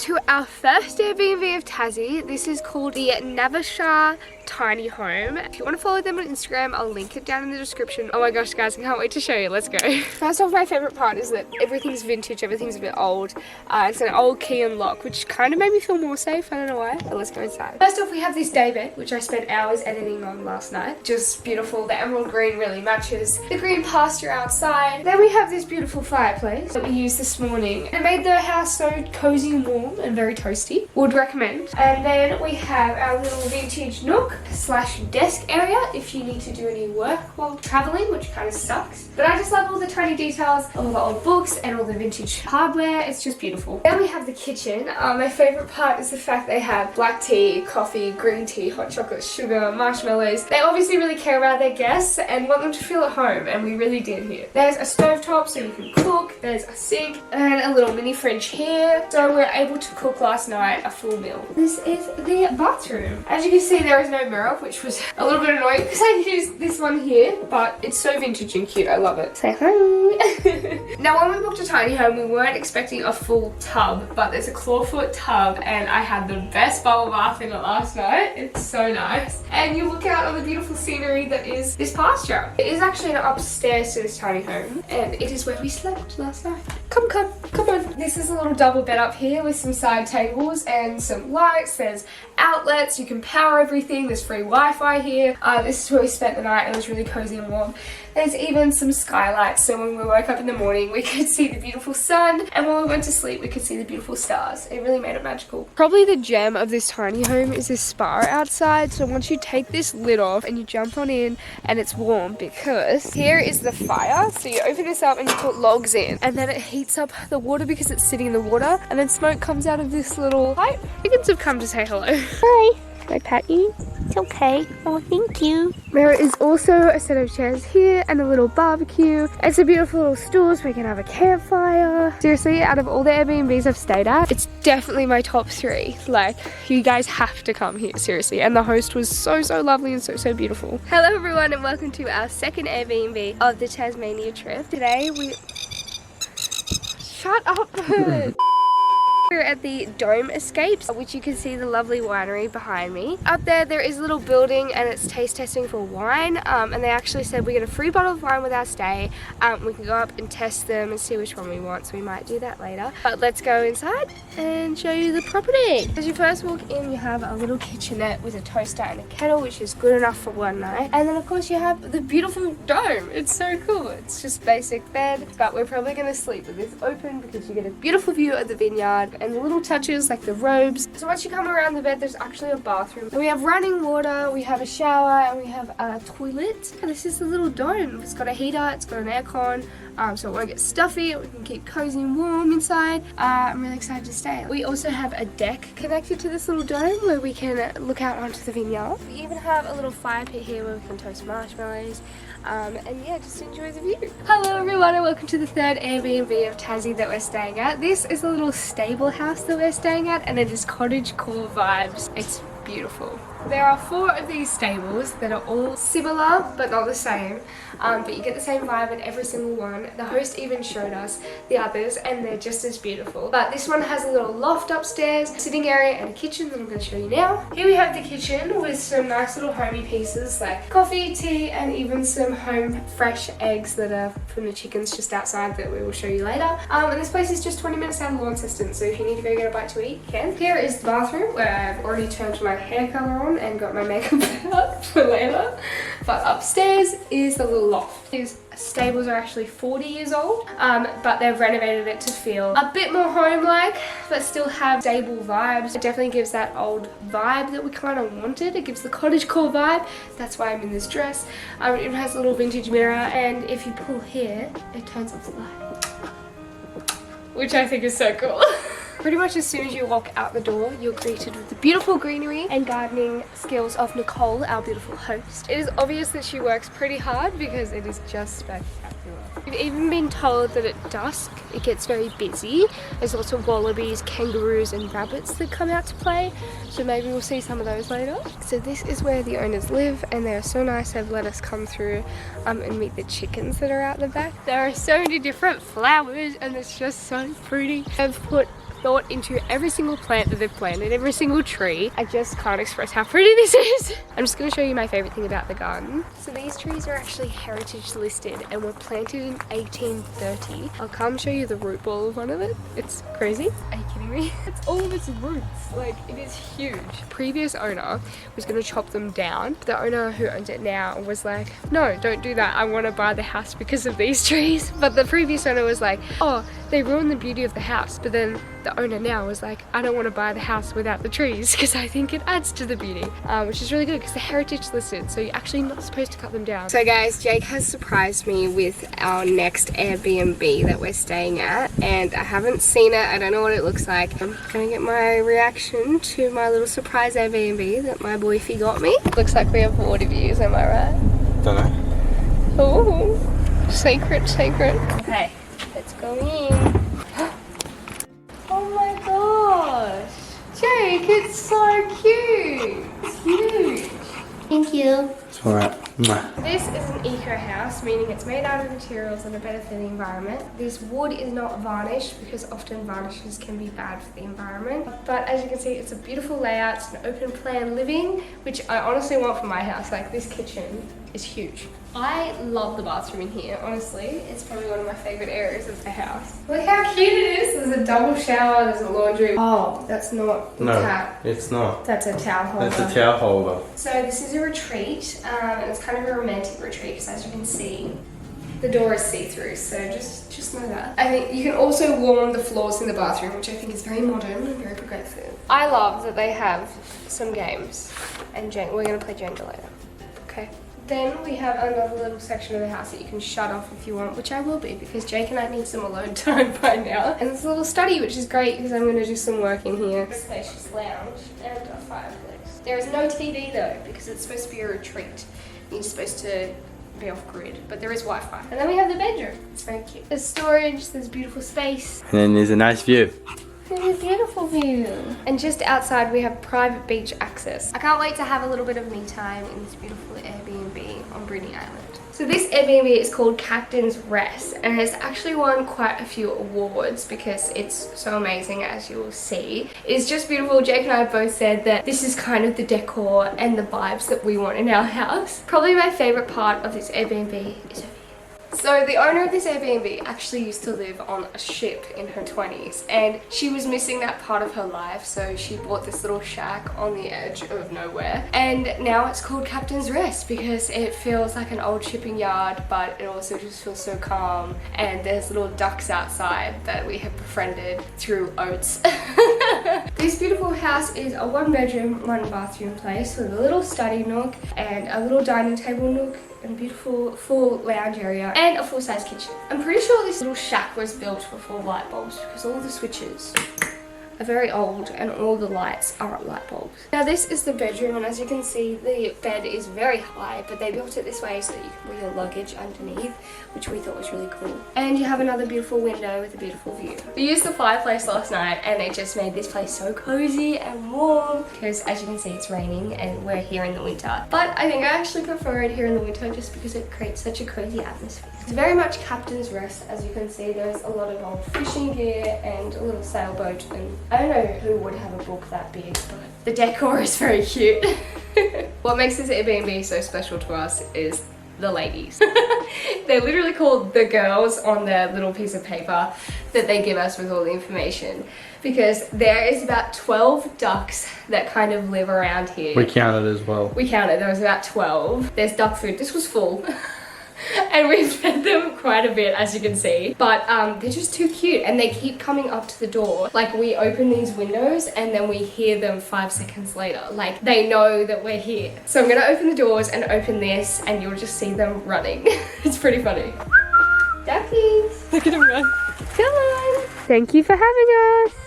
to our first Airbnb of Tassie. This is called the Navashar Tiny Home. If you want to follow them on Instagram, I'll link it down in the description. Oh my gosh guys, I can't wait to show you. Let's go. First off, my favorite part is that everything's vintage, everything's a bit old. It's an old key and lock, which kind of made me feel more safe. I don't know why, but let's go inside. First off, we have this day bed, which I spent hours editing on last night. Just beautiful. The emerald green really matches the green pasture outside. Then we have this beautiful fireplace that we used this morning. It made the house so cozy and warm and very toasty. Would recommend. And then we have our little vintage nook slash desk area if you need to do any work while traveling, which kind of sucks. But I just love all the tiny details, all the old books and all the vintage hardware. It's just beautiful. Then we have the kitchen. My favorite part is the fact they have black tea, coffee, green tea, hot chocolate, sugar, marshmallows. They obviously really care about their guests and want them to feel at home, and we really did here. There's a stovetop so you can cook, there's a sink and a little mini fridge here. So we were able to cook last night a full meal. This is the bathroom. As you can see, there is no mirror, which was a little bit annoying because I used this one here, but it's so vintage and cute. I love it. Say hi. Now, when we booked a tiny home, we weren't expecting a full tub, but there's a clawfoot tub and I had the best bubble bath in it last night. It's so nice. And you look out on the beautiful scenery that is this pasture. It is actually an upstairs to this tiny home and it is where we slept last night. Come on. This is a little double bed up here with some side tables and some lights. There's outlets, you can power everything. There's free Wi-Fi here. This is where we spent the night. It was really cozy and warm. There's even some skylights, so when we woke up in the morning we could see the beautiful sun, and when we went to sleep we could see the beautiful stars. It really made it magical. Probably the gem of this tiny home is this spa outside. So once you take this lid off and you jump on in, and it's warm because here is the fire. So you open this up and you put logs in, and then it heats up the water because it's sitting in the water, and then smoke comes out of this little pipe. Chickens have come to say hello. Hi. Can I pat you? It's okay. Oh, thank you. There is also a set of chairs here and a little barbecue. And some beautiful little stools where you can have a campfire. Seriously, out of all the Airbnbs I've stayed at, it's definitely my top 3. Like, you guys have to come here, seriously. And the host was so lovely and so beautiful. Hello everyone and welcome to our second Airbnb of the Tasmania trip. Today we... Shut up, bird! We're at the Dome Escapes, which you can see the lovely winery behind me. Up there is a little building and it's taste testing for wine, and they actually said we get a free bottle of wine with our stay. We can go up and test them and see which one we want, so we might do that later. But let's go inside and show you the property. As you first walk in, you have a little kitchenette with a toaster and a kettle, which is good enough for one night. And then of course you have the beautiful dome. It's so cool. It's just basic bed, but we're probably going to sleep with this open because you get a beautiful view of the vineyard and the little touches like the robes. So once you come around the bed, there's actually a bathroom. And we have running water, we have a shower, and we have a toilet. And this is the little dome. It's got a heater, it's got an aircon, so it won't get stuffy. We can keep cozy and warm inside. I'm really excited to stay. We also have a deck connected to this little dome where we can look out onto the vineyard. We even have a little fire pit here where we can toast marshmallows. And yeah, just enjoy the view. Hello everyone and welcome to the third Airbnb of Tassie that we're staying at. This is a little stable house that we're staying at and it is cottage core vibes. It's beautiful. There are 4 of these stables that are all similar but not the same, but you get the same vibe in every single one. The host even showed us the others and they're just as beautiful. But this one has a little loft upstairs, sitting area and a kitchen that I'm going to show you now. Here we have the kitchen with some nice little homey pieces like coffee, tea and even some home fresh eggs that are from the chickens just outside that we will show you later. And this place is just 20 minutes down Launceston, so if you need to go get a bite to eat, you can. Here is the bathroom where I've already turned my hair color on and got my makeup out for later. But upstairs is the little loft. These stables are actually 40 years old, but they've renovated it to feel a bit more home-like, but still have stable vibes. It definitely gives that old vibe that we kind of wanted. It gives the cottagecore vibe. That's why I'm in this dress. It even has a little vintage mirror, and if you pull here, it turns off the light, which I think is so cool. Pretty much as soon as you walk out the door, you're greeted with the beautiful greenery and gardening skills of Nicole, our beautiful host. It is obvious that she works pretty hard because it is just spectacular. We've even been told that at dusk it gets very busy. There's lots of wallabies, kangaroos and rabbits that come out to play, so maybe we'll see some of those later. So this is where the owners live and they're so nice. They've let us come through and meet the chickens that are out the back. There are so many different flowers and it's just so pretty. I've put thought into every single plant that they've planted, every single tree. I just can't express how pretty this is. I'm just going to show you my favorite thing about the garden. So these trees are actually heritage listed and were planted in 1830. I'll come show you the root ball of one of it. It's crazy. Are you kidding me? It's all of its roots. Like, it is huge. Previous owner was going to chop them down. The owner who owns it now was like, no, don't do that. I want to buy the house because of these trees. But the previous owner was like, oh, they ruin the beauty of the house. But then the owner now was like, I don't want to buy the house without the trees because I think it adds to the beauty, which is really good because the heritage listed, so you're actually not supposed to cut them down. So guys, Jake has surprised me with our next Airbnb that we're staying at, and I haven't seen it. I don't know what it looks like. I'm gonna get my reaction to my little surprise Airbnb that my boyfriend got me. Looks like we have water views, am I right? Don't know. Oh, secret. Okay, let's go in. Oh my gosh, Jake, it's so cute. It's huge. Thank you. It's alright. This is an eco house, meaning it's made out of materials that are better for the environment. This wood is not varnished because often varnishes can be bad for the environment. But as you can see, it's a beautiful layout. It's an open plan living, which I honestly want for my house. Like, this kitchen is huge. I love the bathroom in here, honestly. It's probably one of my favorite areas of the house. Look how cute it is. There's a double shower, there's a laundry. Oh, that's not the tap. It's not. That's a towel holder. That's a towel holder. So this is a retreat, and it's kind of a romantic retreat because, as you can see, the door is see-through, so just know that. I think you can also warm the floors in the bathroom, which I think is very modern and very progressive. I love that they have some games, and we're going to play Jenga later. Okay. Then we have another little section of the house that you can shut off if you want, which I will be because Jake and I need some alone time by now. And this little study, which is great because I'm going to do some work in here. A spacious lounge and a fireplace. There is no TV though because it's supposed to be a retreat. You're supposed to be off grid, but there is Wi-Fi. And then we have the bedroom. It's very cute. There's storage, there's beautiful space. And then there's a nice view. It's a beautiful view. And just outside we have private beach access. I can't wait to have a little bit of me time in this beautiful Airbnb on Brittany Island. So this Airbnb is called Captain's Rest and has actually won quite a few awards because it's so amazing, as you will see. It's just beautiful. Jake and I both said that this is kind of the decor and the vibes that we want in our house. Probably my favorite part of this Airbnb is so the owner of this Airbnb actually used to live on a ship in her 20s and she was missing that part of her life, so she bought this little shack on the edge of nowhere, and now it's called Captain's Rest because it feels like an old shipping yard, but it also just feels so calm, and there's little ducks outside that we have befriended through oats. This beautiful house is a 1-bedroom, 1-bathroom place with a little study nook and a little dining table nook and a beautiful full lounge area and a full-size kitchen. I'm pretty sure this little shack was built before light bulbs because all the switches are very old and all the lights are light bulbs. Now this is the bedroom, and as you can see the bed is very high, but they built it this way so that you can put your luggage underneath, which we thought was really cool. And you have another beautiful window with a beautiful view. We used the fireplace last night and it just made this place so cozy and warm because, as you can see, it's raining and we're here in the winter. But I think I actually prefer it here in the winter just because it creates such a cozy atmosphere. It's very much Captain's Rest. As you can see, there's a lot of old fishing gear and a little sailboat, and I don't know who would have a book that big, but the decor is very cute. What makes this Airbnb so special to us is the ladies. They're literally called the girls on their little piece of paper that they give us with all the information, because there is about 12 ducks that kind of live around here. We counted as well. We counted, there was about 12. There's duck food. This was full. And we've fed them quite a bit, as you can see, but they're just too cute and they keep coming up to the door. Like, we open these windows and then we hear them 5 seconds later. Like, they know that we're here. So I'm gonna open the doors and open this and you'll just see them running. It's pretty funny. Duckies! Look at them run. Come on! Thank you for having us!